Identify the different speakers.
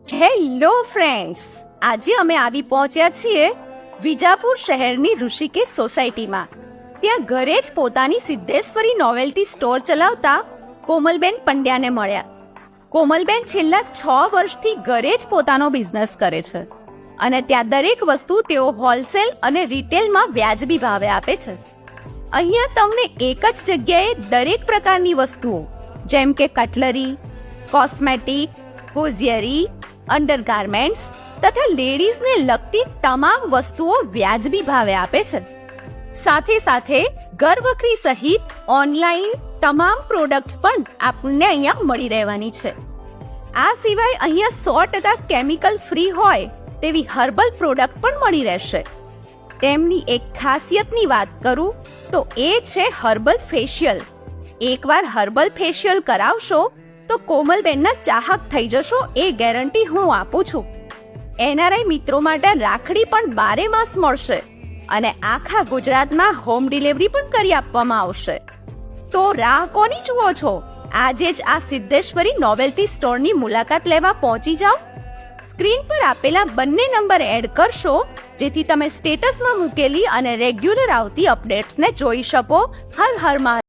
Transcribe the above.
Speaker 1: Hello friends, આજે અમે આવી પહોંચ્યા છીએ વિજાપુર શહેરની ઋષિકેશ સોસાયટીમાં. ત્યાં ઘરે જ પોતાની સિદ્ધેશ્વરી નોવેલ્ટી સ્ટોર ચલાવતા કોમલબેન પંડ્યાને મળ્યા. કોમલબેન છેલ્લા 6 વર્ષથી ઘરે જ પોતાનો બિઝનેસ કરે છે અને ત્યાં દરેક વસ્તુ તેઓ હોલસેલ અને રિટેલમાં વ્યાજબી ભાવે આપે છે. અહીંયા તમને એક જ જગ્યાએ દરેક પ્રકારની વસ્તુઓ જેમ કે કટલરી, કોસ્મેટિક, હોઝિયરી, અંડરગાર્મેન્ટ્સ તથા લેડીઝને લગતી તમામ વસ્તુઓ વ્યાજબી ભાવે આપે છે. સાથે સાથે ઘરવખરી સહિત ઓનલાઈન તમામ પ્રોડક્ટ્સ પણ આપણને અહીંયા મળી રહેવાની છે. આ સિવાય અહીંયા 100% કેમિકલ ફ્રી હોય તેવી હર્બલ પ્રોડક્ટ પણ મળી રહેશે. તેમની એક ખાસિયતની વાત કરું તો એ છે હર્બલ ફેશિયલ. એકવાર હર્બલ ફેશિયલ કરાવશો તો કોમલબેનના ચાહક થઈ જશો, એ ગેરંટી હું આપું છું. એનઆરઆઈ મિત્રો માટે રાખડી પણ 12 માસ મળશે અને આખા ગુજરાતમાં હોમ ડિલિવરી પણ કરી આપવામાં આવશે. તો રાહ કોની જુઓ છો? આજે જ આ સિદ્ધેશ્વરી નોવેલ્ટી સ્ટોરની મુલાકાત લેવા પહોંચી જાઓ. સ્ક્રીન પર આપેલા બંને નંબર એડ કરશો જેથી તમે સ્ટેટસમાં મૂકેલી અને રેગ્યુલર આવતી અપડેટ્સને જોઈ શકો. હર હર મહાદેવ.